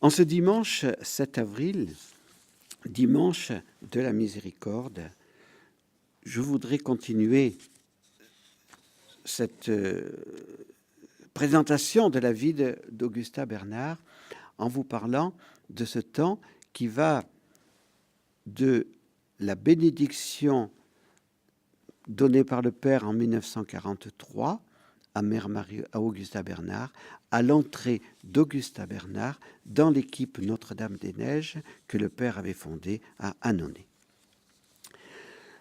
En ce dimanche 7 avril, dimanche de la miséricorde, je voudrais continuer cette présentation de la vie d'Augusta Bernard en vous parlant de ce temps qui va de la bénédiction donnée par le Père en 1943 à Mère Marie, à Augusta Bernard, à l'entrée d'Augusta Bernard dans l'équipe Notre-Dame-des-Neiges que le Père avait fondée à Annonay.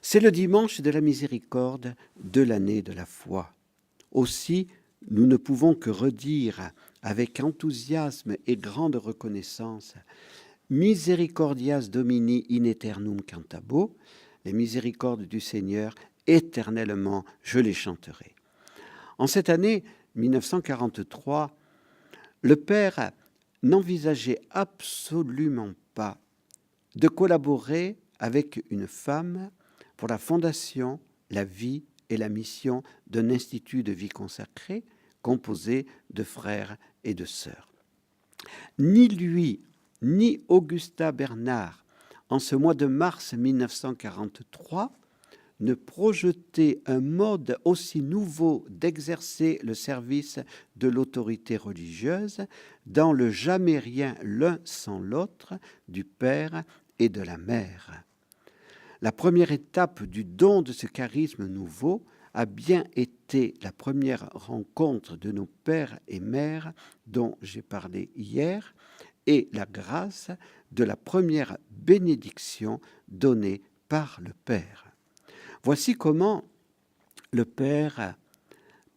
C'est le dimanche de la miséricorde de l'année de la foi. Aussi, nous ne pouvons que redire avec enthousiasme et grande reconnaissance « Misericordias Domini in aeternum cantabo » les miséricordes du Seigneur, éternellement je les chanterai. En cette année 1943, le Père n'envisageait absolument pas de collaborer avec une femme pour la fondation, la vie et la mission d'un institut de vie consacrée composé de frères et de sœurs. Ni lui, ni Augusta Bernard, en ce mois de mars 1943, ne projetaient un mode aussi nouveau d'exercer le service de l'autorité religieuse dans le jamais rien l'un sans l'autre du Père et de la Mère. La première étape du don de ce charisme nouveau a bien été la première rencontre de nos pères et mères dont j'ai parlé hier et la grâce de la première bénédiction donnée par le Père. Voici comment le Père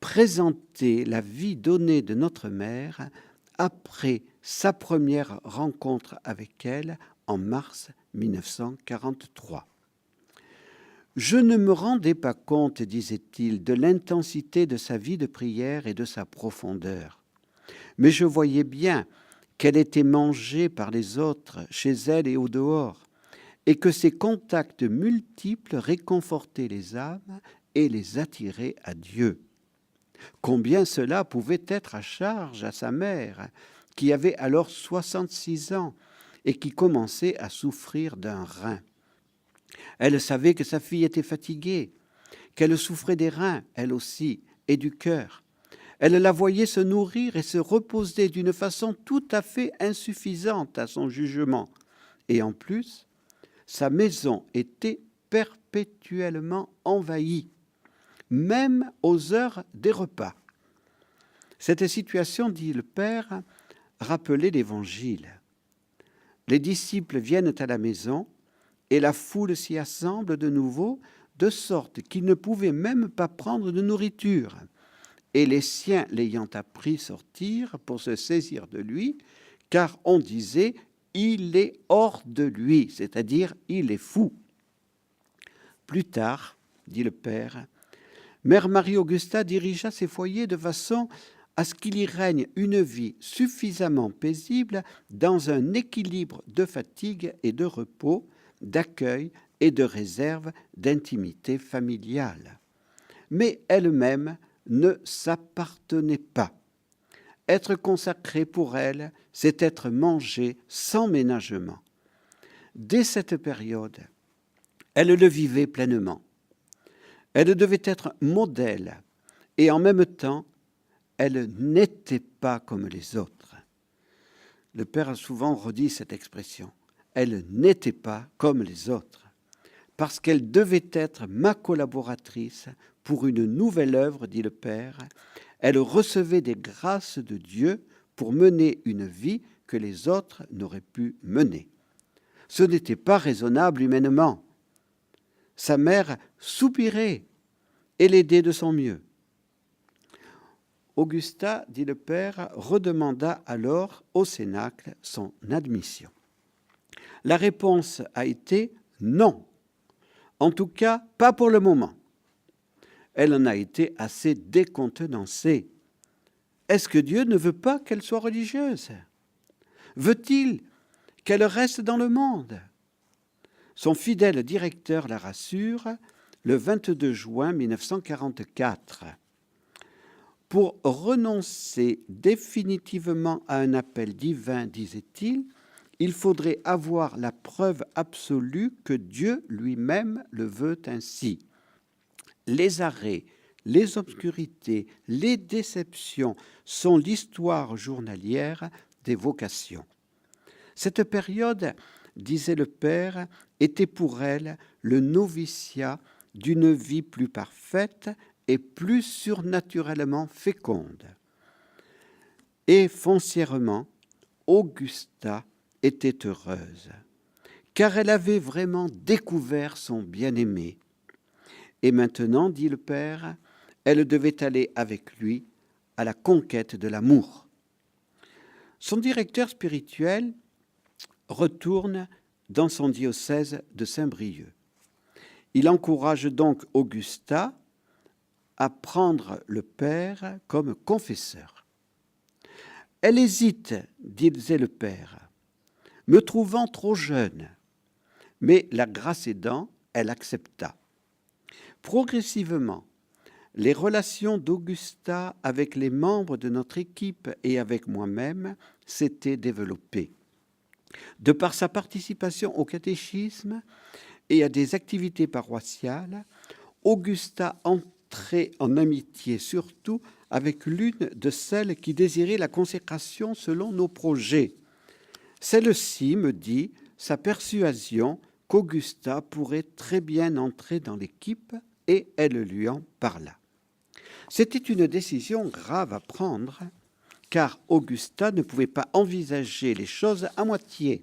présentait la vie donnée de notre mère après sa première rencontre avec elle en mars 1943. Je ne me rendais pas compte, disait-il, de l'intensité de sa vie de prière et de sa profondeur. Mais je voyais bien qu'elle était mangée par les autres, chez elle et au dehors, et que ses contacts multiples réconfortaient les âmes et les attiraient à Dieu. Combien cela pouvait être à charge à sa mère, qui avait alors 66 ans et qui commençait à souffrir d'un rein. Elle savait que sa fille était fatiguée, qu'elle souffrait des reins, elle aussi, et du cœur. Elle la voyait se nourrir et se reposer d'une façon tout à fait insuffisante à son jugement. Et en plus, sa maison était perpétuellement envahie, même aux heures des repas. Cette situation, dit le Père, rappelait l'Évangile. Les disciples viennent à la maison et la foule s'y assemble de nouveau, de sorte qu'ils ne pouvaient même pas prendre de nourriture. Et les siens l'ayant appris sortirent pour se saisir de lui, car on disait « il est hors de lui », c'est-à-dire « il est fou ». Plus tard, dit le Père, Mère Marie-Augusta dirigea ses foyers de façon à ce qu'il y règne une vie suffisamment paisible dans un équilibre de fatigue et de repos, d'accueil et de réserve d'intimité familiale. Mais elle-même ne s'appartenait pas. Être consacré pour elle, c'est être mangé sans ménagement. Dès cette période, elle le vivait pleinement. Elle devait être modèle et en même temps, elle n'était pas comme les autres. Le Père a souvent redit cette expression. Elle n'était pas comme les autres, parce qu'elle devait être ma collaboratrice pour une nouvelle œuvre, dit le Père. Elle recevait des grâces de Dieu pour mener une vie que les autres n'auraient pu mener. Ce n'était pas raisonnable humainement. Sa mère soupirait et l'aidait de son mieux. Augusta, dit le Père, redemanda alors au cénacle son admission. La réponse a été non. En tout cas, pas pour le moment. Elle en a été assez décontenancée. Est-ce que Dieu ne veut pas qu'elle soit religieuse? Veut-il qu'elle reste dans le monde? Son fidèle directeur la rassure le 22 juin 1944. Pour renoncer définitivement à un appel divin, disait-il, il faudrait avoir la preuve absolue que Dieu lui-même le veut ainsi. Les arrêts, les obscurités, les déceptions sont l'histoire journalière des vocations. Cette période, disait le Père, était pour elle le noviciat d'une vie plus parfaite et plus surnaturellement féconde. Et foncièrement, Augusta était heureuse, car elle avait vraiment découvert son bien-aimé. Et maintenant, dit le Père, elle devait aller avec lui à la conquête de l'amour. Son directeur spirituel retourne dans son diocèse de Saint-Brieuc. Il encourage donc Augusta à prendre le Père comme confesseur. Elle hésite, disait le Père, me trouvant trop jeune, mais la grâce aidant, elle accepta. Progressivement, les relations d'Augusta avec les membres de notre équipe et avec moi-même s'étaient développées. De par sa participation au catéchisme et à des activités paroissiales, Augusta entrait en amitié surtout avec l'une de celles qui désiraient la consécration selon nos projets. Celle-ci me dit sa persuasion qu'Augusta pourrait très bien entrer dans l'équipe et elle lui en parla. C'était une décision grave à prendre, car Augusta ne pouvait pas envisager les choses à moitié.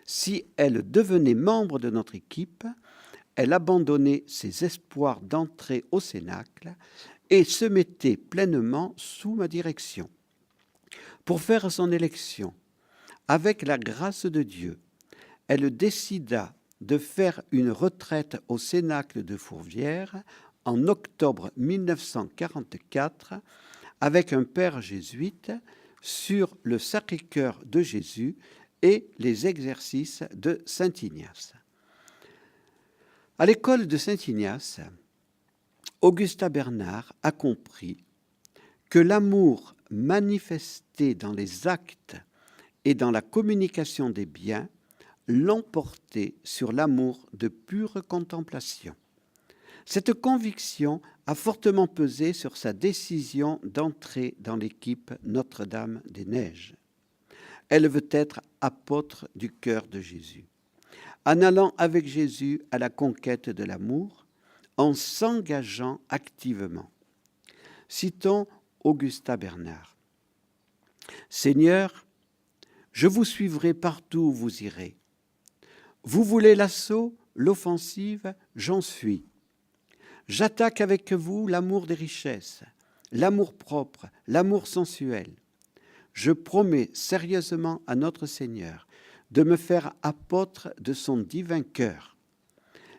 Si elle devenait membre de notre équipe, elle abandonnait ses espoirs d'entrer au Cénacle et se mettait pleinement sous ma direction. Pour faire son élection, avec la grâce de Dieu, elle décida de faire une retraite au Cénacle de Fourvière en octobre 1944 avec un père jésuite sur le Sacré-Cœur de Jésus et les exercices de Saint Ignace. À l'école de Saint Ignace, Augusta Bernard a compris que l'amour manifesté dans les actes et dans la communication des biens l'emportait sur l'amour de pure contemplation. Cette conviction a fortement pesé sur sa décision d'entrer dans l'équipe Notre-Dame-des-Neiges. Elle veut être apôtre du cœur de Jésus, en allant avec Jésus à la conquête de l'amour, en s'engageant activement. Citons Augusta Bernard. « Seigneur, je vous suivrai partout où vous irez. Vous voulez l'assaut, l'offensive, j'en suis. J'attaque avec vous l'amour des richesses, l'amour propre, l'amour sensuel. Je promets sérieusement à notre Seigneur de me faire apôtre de son divin cœur.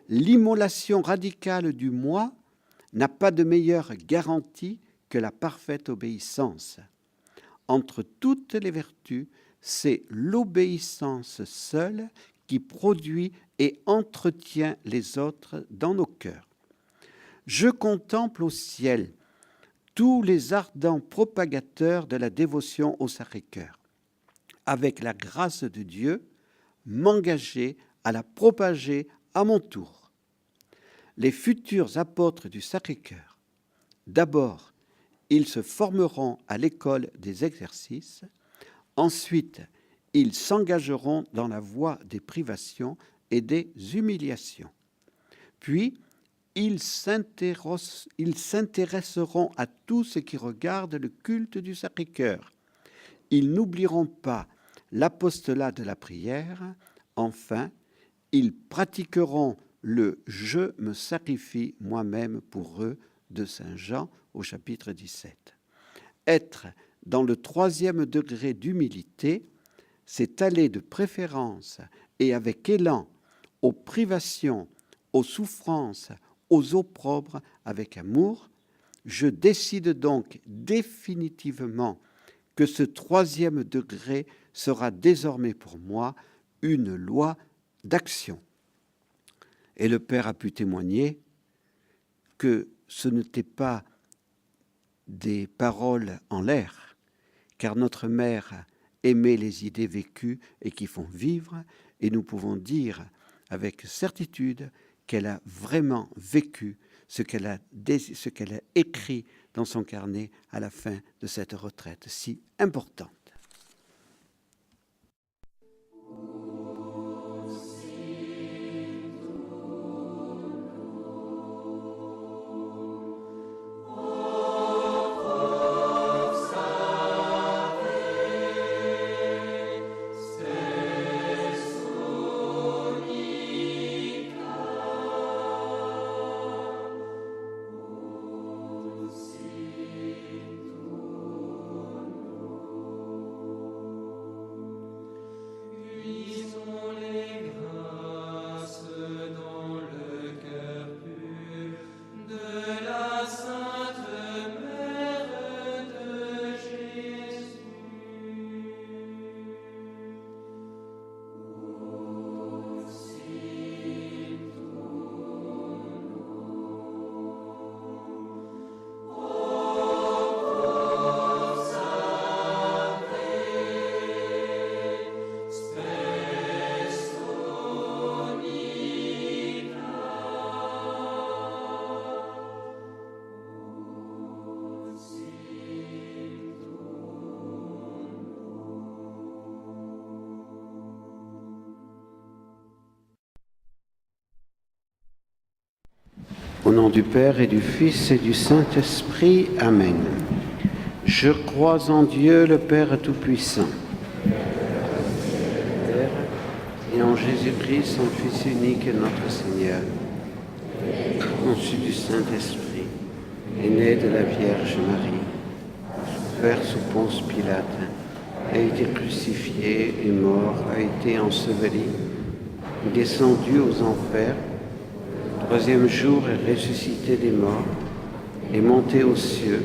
L'immolation radicale du moi n'a pas de meilleure garantie que la parfaite obéissance. Entre toutes les vertus, c'est l'obéissance seule qui produit et entretient les autres dans nos cœurs. Je contemple au ciel tous les ardents propagateurs de la dévotion au Sacré-Cœur. Avec la grâce de Dieu, m'engager à la propager à mon tour. Les futurs apôtres du Sacré-Cœur, d'abord, ils se formeront à l'école des exercices. Ensuite, ils s'engageront dans la voie des privations et des humiliations. Puis, ils s'intéresseront à tout ce qui regarde le culte du Sacré-Cœur. Ils n'oublieront pas l'apostolat de la prière. Enfin, ils pratiqueront le « je me sacrifie moi-même pour eux » de Saint Jean au chapitre 17. Être dans le 3e degré d'humilité, c'est aller de préférence et avec élan aux privations, aux souffrances, aux opprobres avec amour. Je décide donc définitivement que ce 3e degré sera désormais pour moi une loi d'action. Et le Père a pu témoigner que ce n'était pas des paroles en l'air, car notre mère aimait les idées vécues et qui font vivre, et nous pouvons dire avec certitude qu'elle a vraiment vécu ce qu'elle a écrit dans son carnet à la fin de cette retraite si importante. Au nom du Père et du Fils et du Saint-Esprit, Amen. Je crois en Dieu, le Père Tout-Puissant, et en Jésus-Christ, son Fils unique, notre Seigneur, conçu du Saint-Esprit, est né de la Vierge Marie, souffert sous Ponce Pilate, a été crucifié et mort, a été enseveli, descendu aux enfers, troisième jour est ressuscité des morts, est monté aux cieux,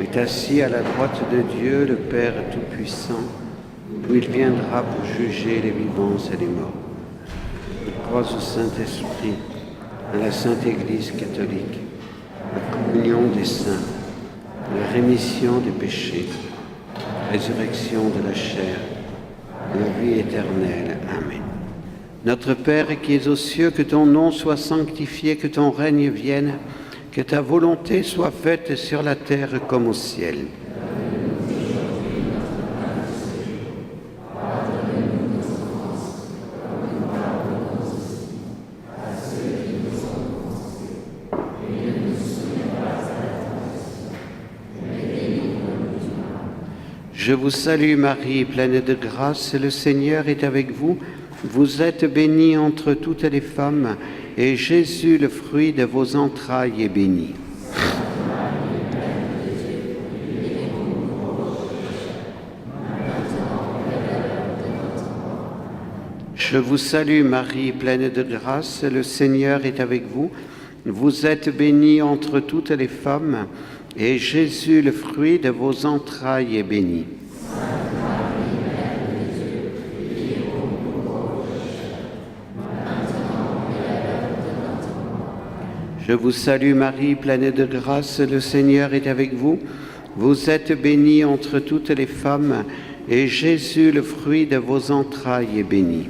est assis à la droite de Dieu, le Père Tout-Puissant, où il viendra pour juger les vivants et les morts. Je crois au Saint-Esprit, à la Sainte Église catholique, à la communion des saints, à la rémission des péchés, à la résurrection de la chair, à la vie éternelle. Amen. Notre Père qui es aux cieux, que ton nom soit sanctifié, que ton règne vienne, que ta volonté soit faite sur la terre comme au ciel. Je vous salue Marie, pleine de grâce, le Seigneur est avec vous. Vous êtes bénie entre toutes les femmes, et Jésus, le fruit de vos entrailles, est béni. Je vous salue Marie, pleine de grâce, le Seigneur est avec vous. Vous êtes bénie entre toutes les femmes, et Jésus, le fruit de vos entrailles, est béni. Je vous salue Marie, pleine de grâce, le Seigneur est avec vous. Vous êtes bénie entre toutes les femmes, et Jésus, le fruit de vos entrailles, est béni.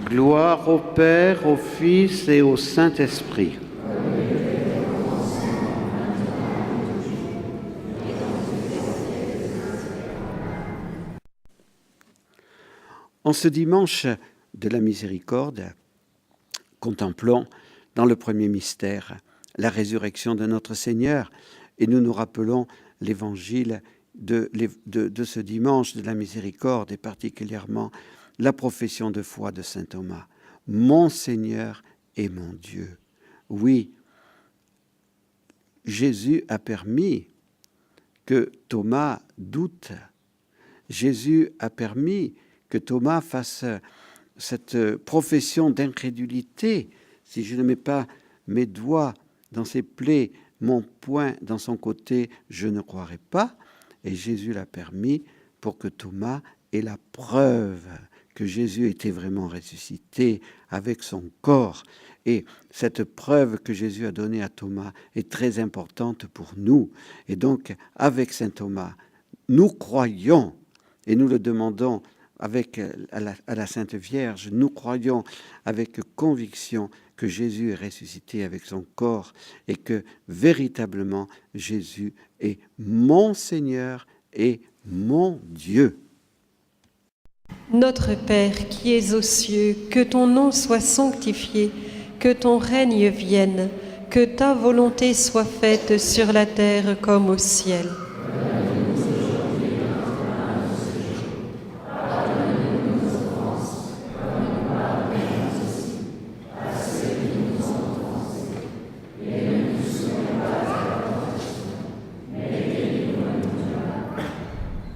Gloire au Père, au Fils et au Saint-Esprit. En ce dimanche de la miséricorde, contemplons dans le premier mystère la résurrection de notre Seigneur et nous nous rappelons l'évangile de ce dimanche de la miséricorde et particulièrement la profession de foi de saint Thomas. Mon Seigneur et mon Dieu. Oui, Jésus a permis que Thomas doute. Jésus a permis que Thomas fasse cette profession d'incrédulité. Si je ne mets pas mes doigts dans ses plaies, mon poing dans son côté, je ne croirai pas. Et Jésus l'a permis pour que Thomas ait la preuve que Jésus était vraiment ressuscité avec son corps. Et cette preuve que Jésus a donnée à Thomas est très importante pour nous. Et donc, avec saint Thomas, nous croyons, et nous le demandons à la Sainte Vierge, nous croyons avec conviction que Jésus est ressuscité avec son corps et que véritablement Jésus est mon Seigneur et mon Dieu. Notre Père qui es aux cieux, que ton nom soit sanctifié, que ton règne vienne, que ta volonté soit faite sur la terre comme au ciel.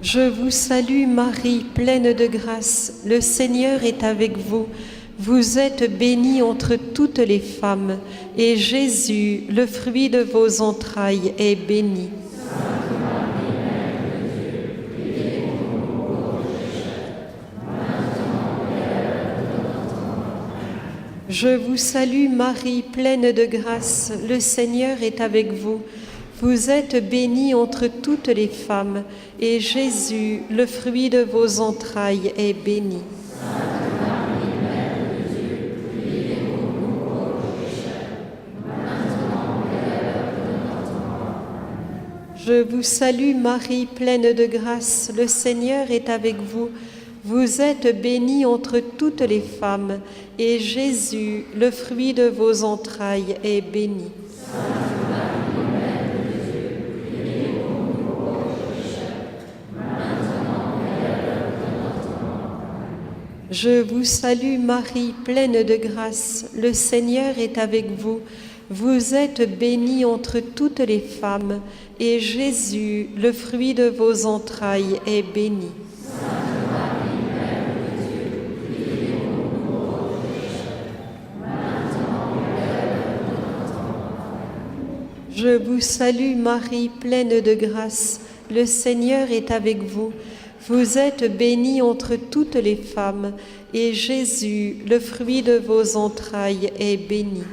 Je vous salue Marie, pleine de grâce, le Seigneur est avec vous. Vous êtes bénie entre toutes les femmes, et Jésus, le fruit de vos entrailles, est béni. Je vous salue Marie, pleine de grâce, le Seigneur est avec vous. Vous êtes bénie entre toutes les femmes, et Jésus, le fruit de vos entrailles, est béni. Je vous salue Marie, pleine de grâce, le Seigneur est avec vous. Vous êtes bénie entre toutes les femmes, et Jésus, le fruit de vos entrailles, est béni. Je vous salue Marie, pleine de grâce, le Seigneur est avec vous. Vous êtes bénie entre toutes les femmes, et Jésus, le fruit de vos entrailles, est béni. Je vous salue Marie, pleine de grâce, le Seigneur est avec vous. Vous êtes bénie entre toutes les femmes, et Jésus, le fruit de vos entrailles, est béni.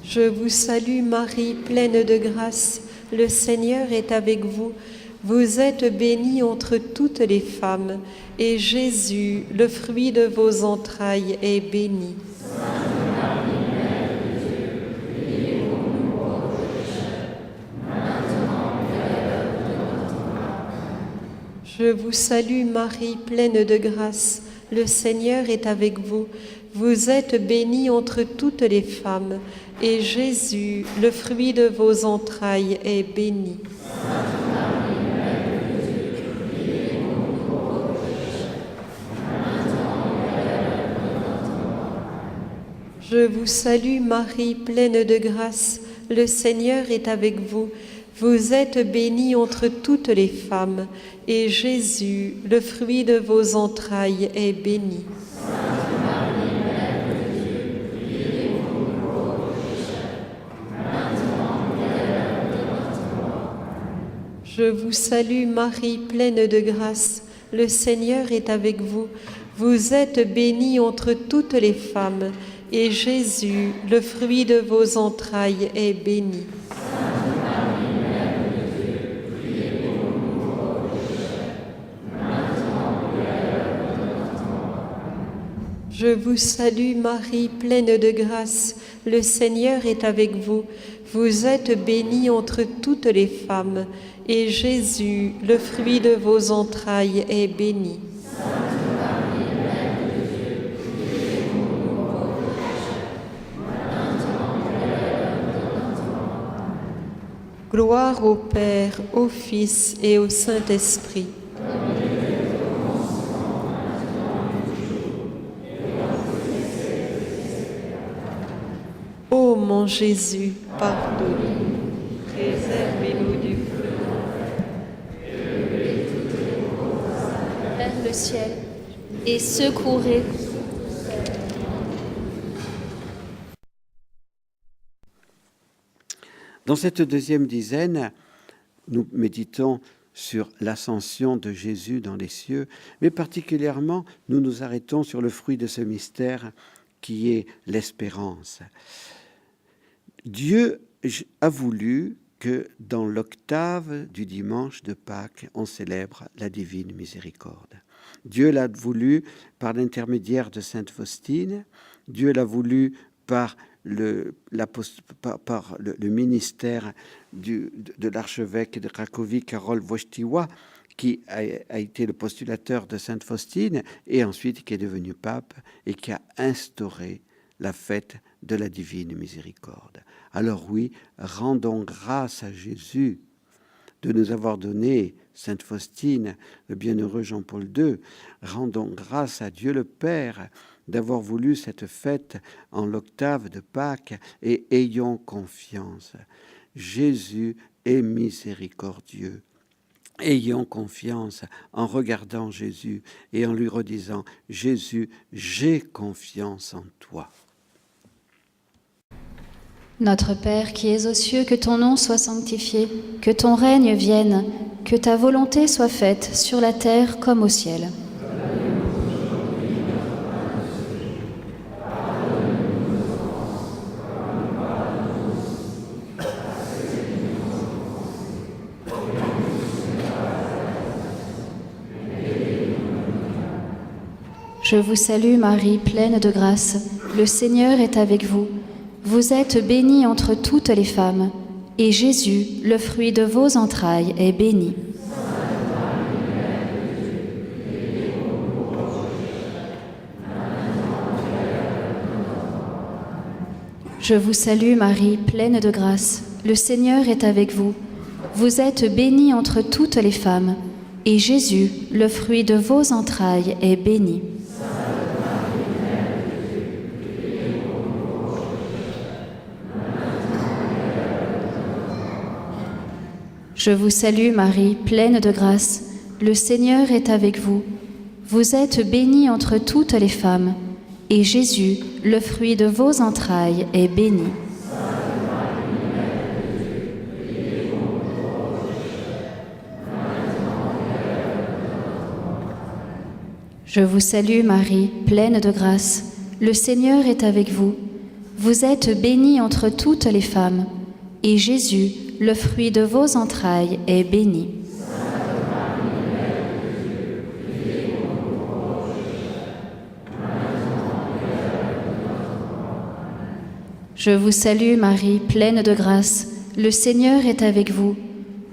Je vous salue Marie, pleine de grâce, le Seigneur est avec vous. Vous êtes bénie entre toutes les femmes, et Jésus, le fruit de vos entrailles, est béni. Je vous salue Marie, pleine de grâce, le Seigneur est avec vous. Vous êtes bénie entre toutes les femmes, et Jésus, le fruit de vos entrailles, est béni. Je vous salue Marie, pleine de grâce, le Seigneur est avec vous. Vous êtes bénie entre toutes les femmes, et Jésus, le fruit de vos entrailles, est béni. Je vous salue Marie, pleine de grâce, le Seigneur est avec vous. Vous êtes bénie entre toutes les femmes, et Jésus, le fruit de vos entrailles, est béni. Je vous salue Marie, pleine de grâce, le Seigneur est avec vous. Vous êtes bénie entre toutes les femmes, et Jésus, le fruit de vos entrailles, est béni. Gloire au Père, au Fils et au Saint-Esprit. Ô mon Jésus, pardonnez-nous, préservez-nous du feu vers le ciel et secourez. Dans cette deuxième dizaine, nous méditons sur l'ascension de Jésus dans les cieux, mais particulièrement, nous nous arrêtons sur le fruit de ce mystère qui est l'espérance. Dieu a voulu que dans l'octave du dimanche de Pâques, on célèbre la divine miséricorde. Dieu l'a voulu par l'intermédiaire de Sainte Faustine, Dieu l'a voulu par le ministère de l'archevêque de Cracovie, Karol Wojtyła, qui a été le postulateur de Sainte Faustine et ensuite qui est devenu pape et qui a instauré la fête de la divine miséricorde. Alors oui, rendons grâce à Jésus de nous avoir donné Sainte Faustine, le bienheureux Jean-Paul II. Rendons grâce à Dieu le Père d'avoir voulu cette fête en l'octave de Pâques et ayons confiance. Jésus est miséricordieux. Ayons confiance en regardant Jésus et en lui redisant « Jésus, j'ai confiance en toi ». Notre Père qui es aux cieux, que ton nom soit sanctifié, que ton règne vienne, que ta volonté soit faite sur la terre comme au ciel. Je vous salue Marie, pleine de grâce, le Seigneur est avec vous. Vous êtes bénie entre toutes les femmes, et Jésus, le fruit de vos entrailles, est béni. Je vous salue Marie, pleine de grâce, le Seigneur est avec vous. Vous êtes bénie entre toutes les femmes, et Jésus, le fruit de vos entrailles, est béni. Je vous salue Marie, pleine de grâce, le Seigneur est avec vous. Vous êtes bénie entre toutes les femmes, et Jésus, le fruit de vos entrailles, est béni. Je vous salue Marie, pleine de grâce, le Seigneur est avec vous. Vous êtes bénie entre toutes les femmes, et Jésus, le fruit de vos entrailles, est béni. Je vous salue Marie, pleine de grâce, le Seigneur est avec vous.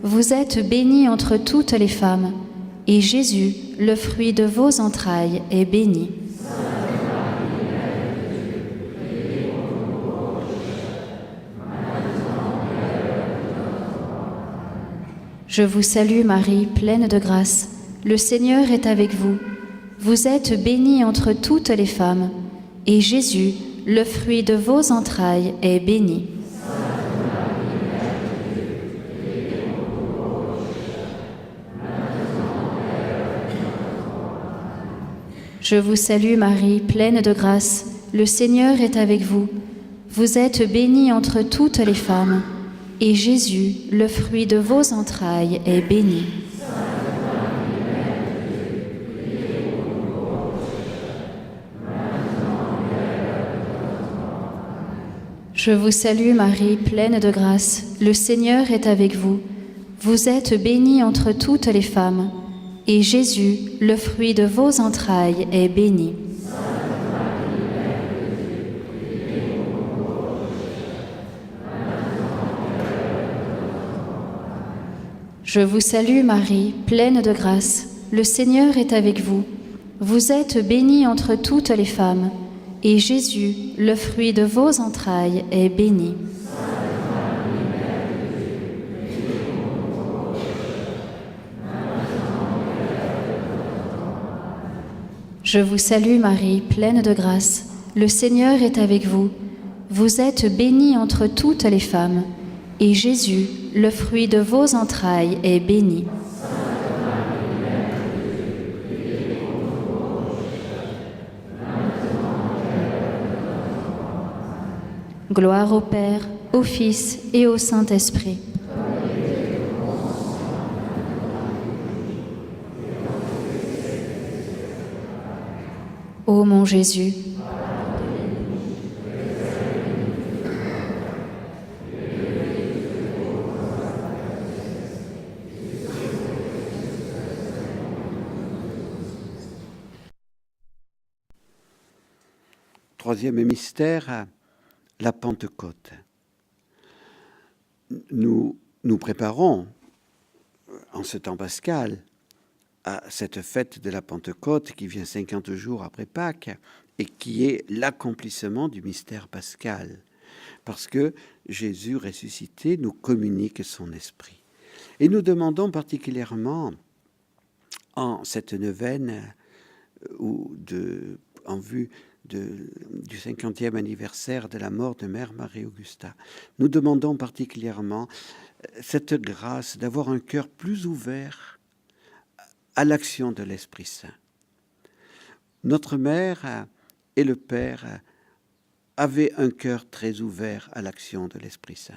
Vous êtes bénie entre toutes les femmes, et Jésus, le fruit de vos entrailles, est béni. Je vous salue Marie, pleine de grâce, le Seigneur est avec vous. Vous êtes bénie entre toutes les femmes, et Jésus, le fruit de vos entrailles, est béni. Je vous salue Marie, pleine de grâce, le Seigneur est avec vous. Vous êtes bénie entre toutes les femmes, et Jésus, le fruit de vos entrailles, est béni. Je vous salue Marie, pleine de grâce, le Seigneur est avec vous. Vous êtes bénie entre toutes les femmes, et Jésus, le fruit de vos entrailles, est béni. Je vous salue Marie, pleine de grâce, le Seigneur est avec vous. Vous êtes bénie entre toutes les femmes, et Jésus, le fruit de vos entrailles, est béni. Je vous salue Marie, pleine de grâce, le Seigneur est avec vous. Vous êtes bénie entre toutes les femmes, et Jésus, le fruit de vos entrailles, est béni. Gloire au Père, au Fils et au Saint-Esprit. Ô mon Jésus, Troisième mystère, la Pentecôte. Nous nous préparons en ce temps pascal à cette fête de la Pentecôte qui vient 50 jours après Pâques et qui est l'accomplissement du mystère pascal, parce que Jésus ressuscité nous communique son esprit. Et nous demandons particulièrement en cette neuvaine en vue du 50e anniversaire de la mort de Mère Marie-Augusta, nous demandons particulièrement cette grâce d'avoir un cœur plus ouvert à l'action de l'Esprit Saint. Notre mère et le Père avaient un cœur très ouvert à l'action de l'Esprit Saint.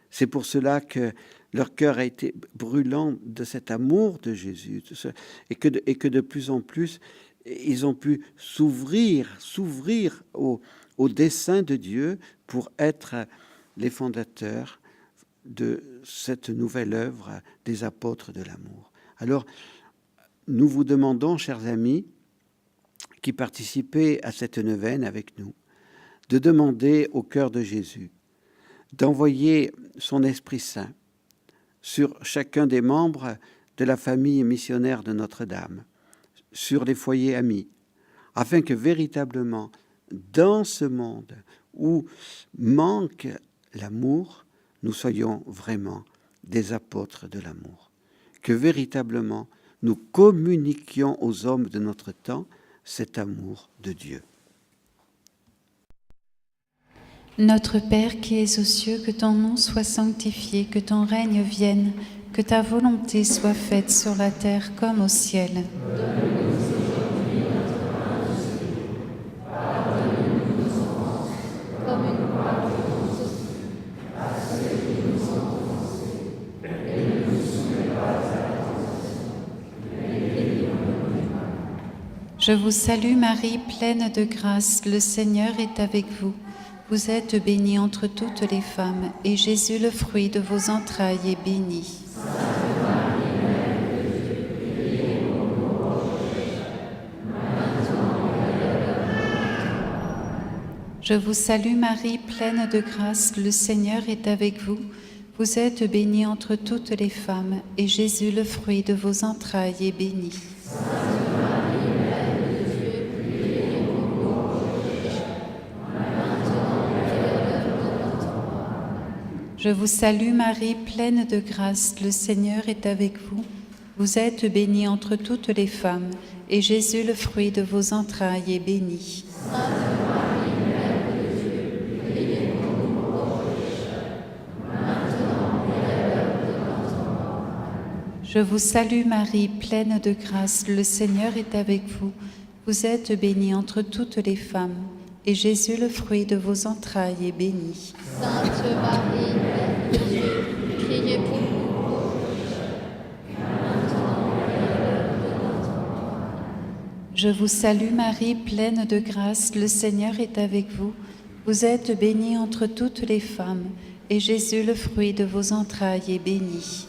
C'est pour cela que leur cœur a été brûlant de cet amour de Jésus et que de plus en plus, ils ont pu s'ouvrir au dessein de Dieu pour être les fondateurs de cette nouvelle œuvre des apôtres de l'amour. Alors, nous vous demandons, chers amis, qui participez à cette neuvaine avec nous, de demander au cœur de Jésus d'envoyer son Esprit Saint sur chacun des membres de la famille missionnaire de Notre-Dame, sur les foyers amis, afin que véritablement, dans ce monde où manque l'amour, nous soyons vraiment des apôtres de l'amour. Que véritablement, nous communiquions aux hommes de notre temps cet amour de Dieu. Notre Père qui es aux cieux, que ton nom soit sanctifié, que ton règne vienne, que ta volonté soit faite sur la terre comme au ciel. Je vous salue Marie, pleine de grâce, le Seigneur est avec vous. Vous êtes bénie entre toutes les femmes, et Jésus, le fruit de vos entrailles, est béni. Je vous salue Marie, pleine de grâce, le Seigneur est avec vous. Vous êtes bénie entre toutes les femmes, et Jésus, le fruit de vos entrailles, est béni. Je vous salue Marie, pleine de grâce, le Seigneur est avec vous. Vous êtes bénie entre toutes les femmes, et Jésus, le fruit de vos entrailles, est béni. Je vous salue Marie, pleine de grâce, le Seigneur est avec vous. Vous êtes bénie entre toutes les femmes, et Jésus, le fruit de vos entrailles, est béni. Sainte Marie, Mère de Dieu, priez pour nous. Je vous salue Marie, pleine de grâce, le Seigneur est avec vous. Vous êtes bénie entre toutes les femmes, et Jésus, le fruit de vos entrailles, est béni.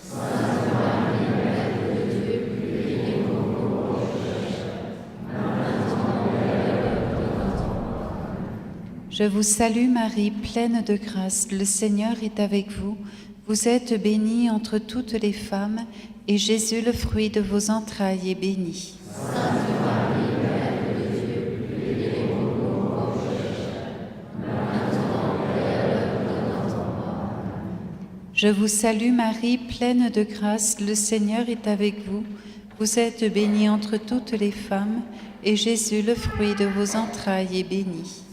Je vous salue Marie, pleine de grâce, le Seigneur est avec vous. Vous êtes bénie entre toutes les femmes, et Jésus, le fruit de vos entrailles, est béni. Je vous salue Marie, pleine de grâce, le Seigneur est avec vous. Vous êtes bénie entre toutes les femmes, et Jésus, le fruit de vos entrailles, est béni.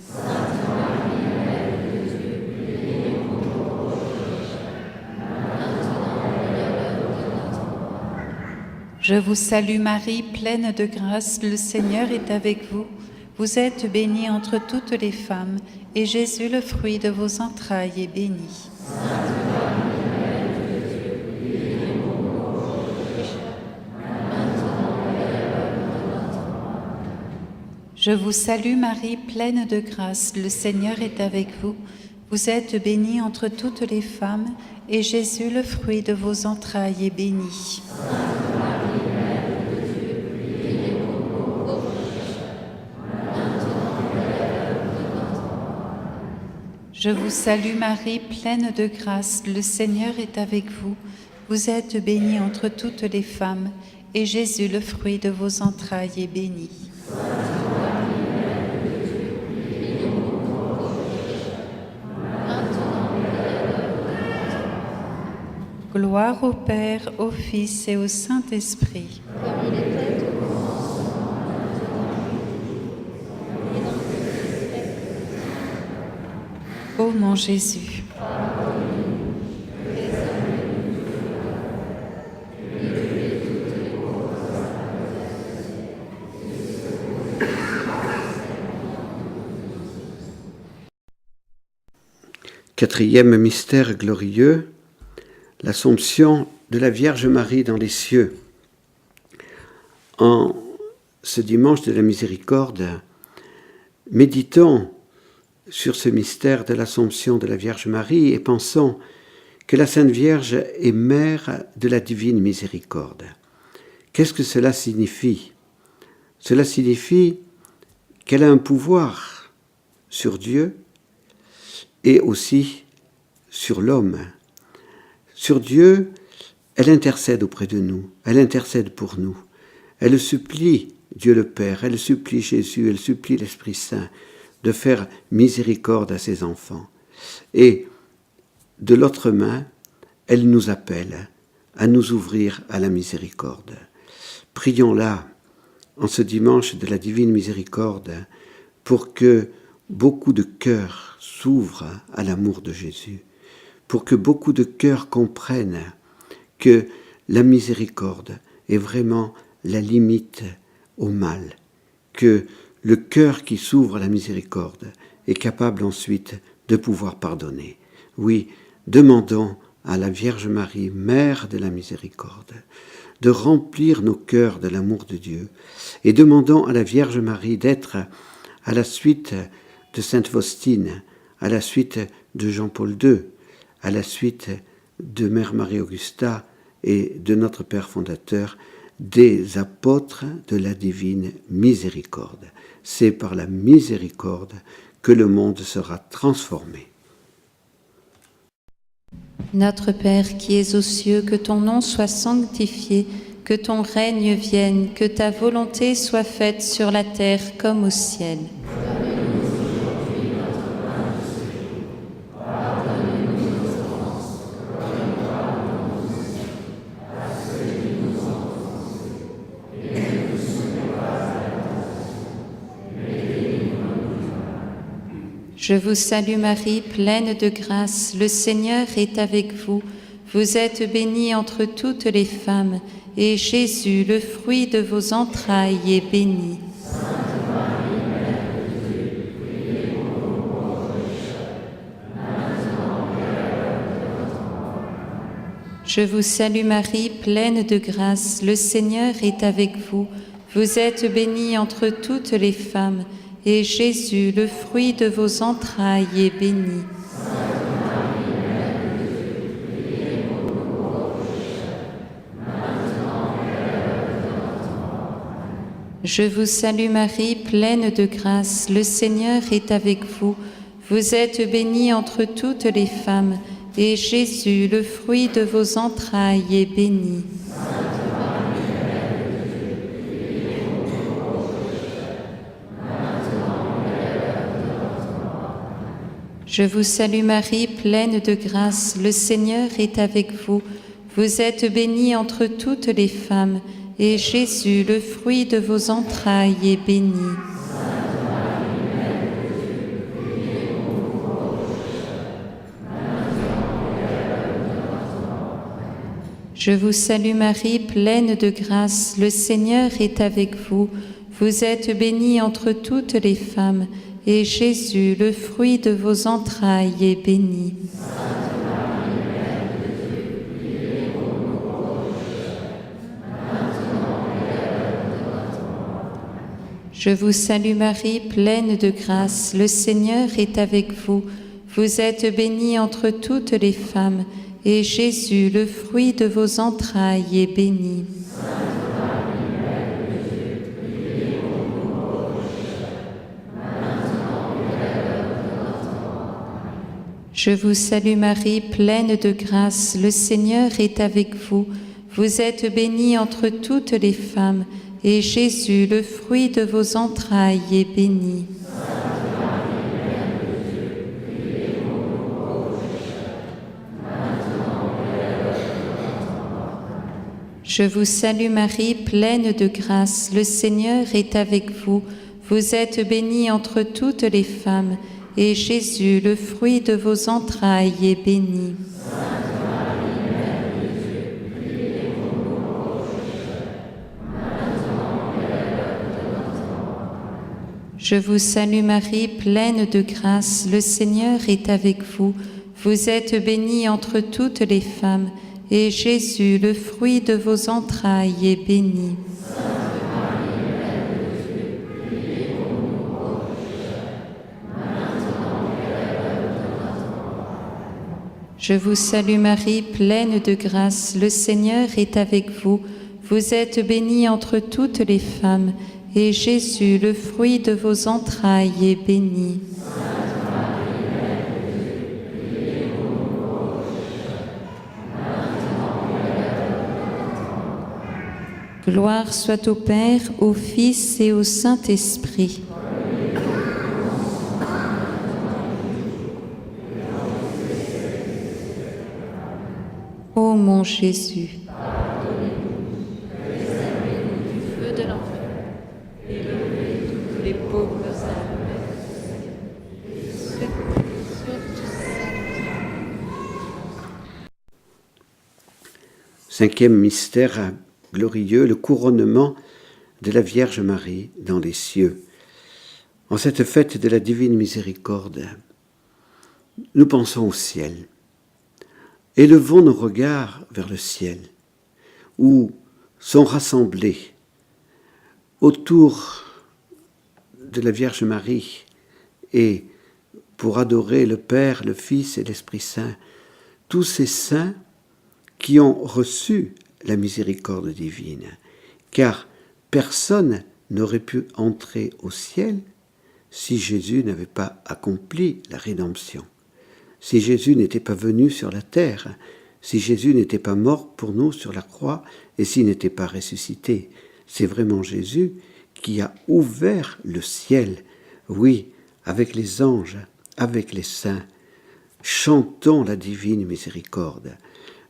Je vous salue Marie, pleine de grâce, le Seigneur est avec vous. Vous êtes bénie entre toutes les femmes, et Jésus, le fruit de vos entrailles, est béni. Je vous salue Marie, pleine de grâce, le Seigneur est avec vous. Vous êtes bénie entre toutes les femmes, et Jésus, le fruit de vos entrailles, est béni. Je vous salue Marie, pleine de grâce, le Seigneur est avec vous. Vous êtes bénie entre toutes les femmes, et Jésus, le fruit de vos entrailles, est béni. Gloire au Père, au Fils et au Saint-Esprit. Comme il était au commencement, et dans tous les siècles. Ô mon Jésus, Quatrième mystère glorieux, l'Assomption de la Vierge Marie dans les cieux. En ce dimanche de la miséricorde, méditons sur ce mystère de l'Assomption de la Vierge Marie et pensons que la Sainte Vierge est mère de la divine miséricorde. Qu'est-ce que cela signifie ? Cela signifie qu'elle a un pouvoir sur Dieu et aussi sur l'homme. Sur Dieu, elle intercède auprès de nous, elle intercède pour nous. Elle supplie Dieu le Père, elle supplie Jésus, elle supplie l'Esprit Saint de faire miséricorde à ses enfants. Et de l'autre main, elle nous appelle à nous ouvrir à la miséricorde. Prions-la en ce dimanche de la divine miséricorde pour que beaucoup de cœurs s'ouvrent à l'amour de Jésus, pour que beaucoup de cœurs comprennent que la miséricorde est vraiment la limite au mal, que le cœur qui s'ouvre à la miséricorde est capable ensuite de pouvoir pardonner. Oui, demandons à la Vierge Marie, Mère de la miséricorde, de remplir nos cœurs de l'amour de Dieu, et demandons à la Vierge Marie d'être, à la suite de Sainte Faustine, à la suite de Jean-Paul II, à la suite de Mère Marie-Augusta et de notre Père fondateur, des apôtres de la divine miséricorde. C'est par la miséricorde que le monde sera transformé. Notre Père qui es aux cieux, que ton nom soit sanctifié, que ton règne vienne, que ta volonté soit faite sur la terre comme au ciel. Je vous salue Marie, pleine de grâce, le Seigneur est avec vous. Vous êtes bénie entre toutes les femmes, et Jésus, le fruit de vos entrailles, est béni. Je vous salue Marie, pleine de grâce, le Seigneur est avec vous. Vous êtes bénie entre toutes les femmes, et Jésus, le fruit de vos entrailles, est béni. Je vous salue Marie, pleine de grâce, le Seigneur est avec vous. Vous êtes bénie entre toutes les femmes, et Jésus, le fruit de vos entrailles, est béni. Je vous salue Marie, pleine de grâce, le Seigneur est avec vous. Vous êtes bénie entre toutes les femmes, et Jésus, le fruit de vos entrailles, est béni. Je vous salue Marie, pleine de grâce, le Seigneur est avec vous. Vous êtes bénie entre toutes les femmes, et Jésus, le fruit de vos entrailles, est béni. Je vous salue Marie, pleine de grâce, le Seigneur est avec vous. Vous êtes bénie entre toutes les femmes, et Jésus, le fruit de vos entrailles, est béni. Je vous salue Marie, pleine de grâce, le Seigneur est avec vous. Vous êtes bénie entre toutes les femmes, et Jésus, le fruit de vos entrailles, est béni. Je vous salue Marie, pleine de grâce, le Seigneur est avec vous. Vous êtes bénie entre toutes les femmes, et Jésus, le fruit de vos entrailles, est béni. Je vous salue Marie, pleine de grâce, le Seigneur est avec vous. Vous êtes bénie entre toutes les femmes, et Jésus, le fruit de vos entrailles, est béni. Je vous salue Marie, pleine de grâce, le Seigneur est avec vous. Vous êtes bénie entre toutes les femmes, et Jésus, le fruit de vos entrailles, est béni. Gloire soit au Père, au Fils et au Saint-Esprit. Ô mon Jésus, Feu de l'enfer, élevez toutes les pauvres âmes. Cinquième mystère glorieux, le couronnement de la Vierge Marie dans les cieux. En cette fête de la divine miséricorde, nous pensons au ciel. Élevons nos regards vers le ciel, où sont rassemblés autour de la Vierge Marie et pour adorer le Père, le Fils et l'Esprit Saint, tous ces saints qui ont reçu la miséricorde divine, car personne n'aurait pu entrer au ciel si Jésus n'avait pas accompli la rédemption. Si Jésus n'était pas venu sur la terre, si Jésus n'était pas mort pour nous sur la croix et s'il n'était pas ressuscité, c'est vraiment Jésus qui a ouvert le ciel. Oui, avec les anges, avec les saints, chantons la divine miséricorde.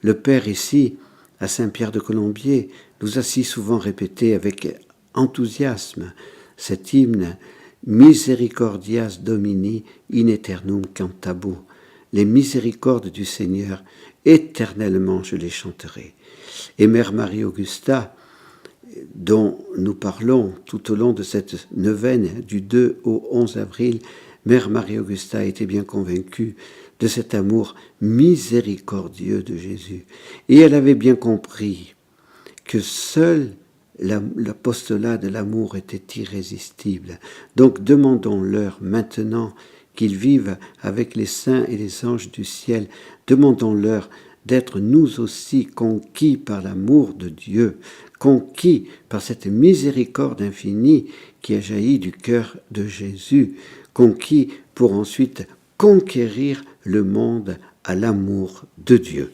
Le Père ici, à Saint-Pierre de Colombier, nous a si souvent répété avec enthousiasme cet hymne « Misericordias Domini in aeternum cantabus ». Les miséricordes du Seigneur, éternellement je les chanterai. Et Mère Marie-Augusta, dont nous parlons tout au long de cette neuvaine du 2 au 11 avril, Mère Marie-Augusta était bien convaincue de cet amour miséricordieux de Jésus. Et elle avait bien compris que seul l'apostolat de l'amour était irrésistible. Donc demandons-leur maintenant qu'ils vivent avec les saints et les anges du ciel. Demandons-leur d'être nous aussi conquis par l'amour de Dieu, conquis par cette miséricorde infinie qui a jailli du cœur de Jésus, conquis pour ensuite conquérir le monde à l'amour de Dieu.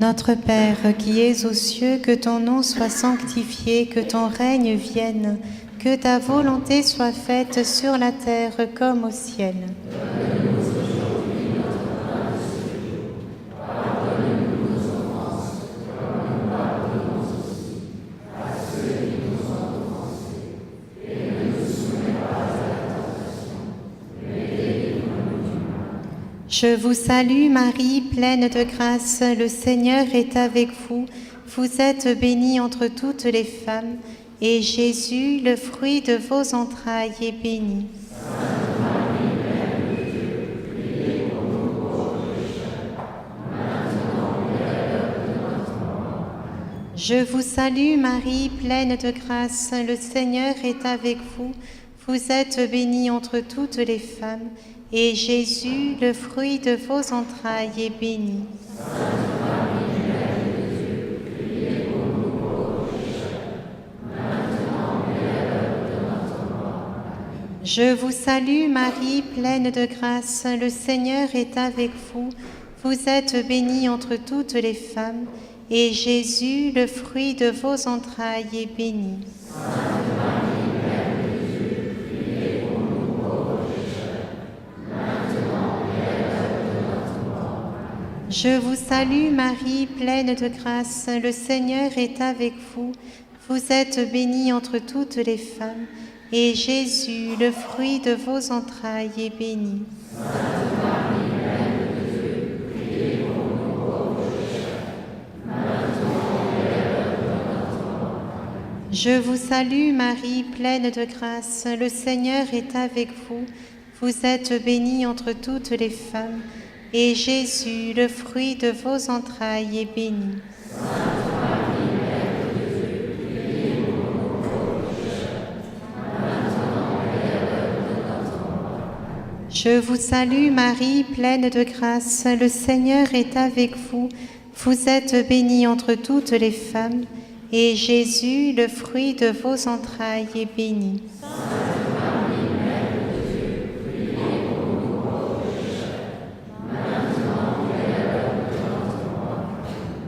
Notre Père qui es aux cieux, que ton nom soit sanctifié, que ton règne vienne, que ta volonté soit faite sur la terre comme au ciel. Je vous salue Marie, pleine de grâce, le Seigneur est avec vous. Vous êtes bénie entre toutes les femmes, et Jésus, le fruit de vos entrailles, est béni. Je vous salue Marie, pleine de grâce, le Seigneur est avec vous. Vous êtes bénie entre toutes les femmes, et Jésus, le fruit de vos entrailles, est béni. Je vous salue Marie, pleine de grâce, le Seigneur est avec vous. Vous êtes bénie entre toutes les femmes, et Jésus, le fruit de vos entrailles, est béni. Je vous salue Marie, pleine de grâce, le Seigneur est avec vous. Vous êtes bénie entre toutes les femmes, et Jésus, le fruit de vos entrailles, est béni. Je vous salue Marie, pleine de grâce, le Seigneur est avec vous. Vous êtes bénie entre toutes les femmes, et Jésus, le fruit de vos entrailles, est béni. Je vous salue Marie, pleine de grâce, le Seigneur est avec vous. Vous êtes bénie entre toutes les femmes, et Jésus, le fruit de vos entrailles, est béni.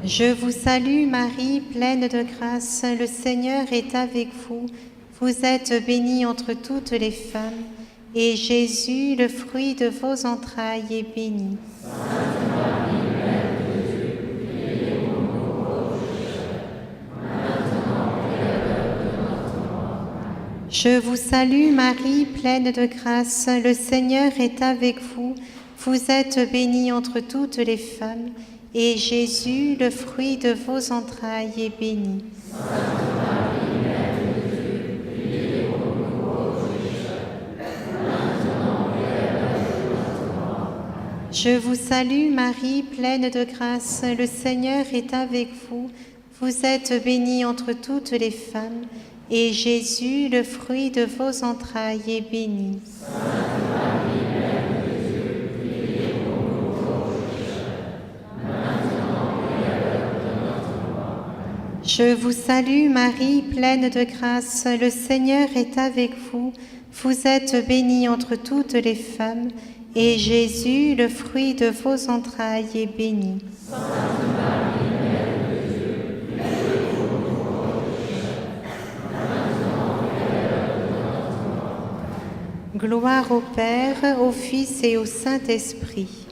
Je vous salue Marie, pleine de grâce, le Seigneur est avec vous. Vous êtes bénie entre toutes les femmes, et Jésus, le fruit de vos entrailles, est béni. Je vous salue Marie, pleine de grâce, le Seigneur est avec vous. Vous êtes bénie entre toutes les femmes, et Jésus, le fruit de vos entrailles, est béni. Je vous salue Marie, pleine de grâce, le Seigneur est avec vous. Vous êtes bénie entre toutes les femmes, et Jésus, le fruit de vos entrailles, est béni. Je vous salue Marie, pleine de grâce, le Seigneur est avec vous. Vous êtes bénie entre toutes les femmes, et Jésus, le fruit de vos entrailles, est béni. Gloire au Père, au Fils et au Saint-Esprit.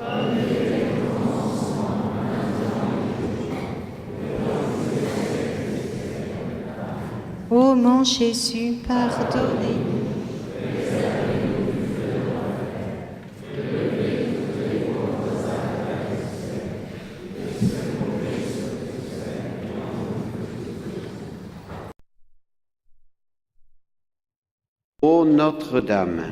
Ô mon Jésus, pardonnez-nous. Ô Notre-Dame,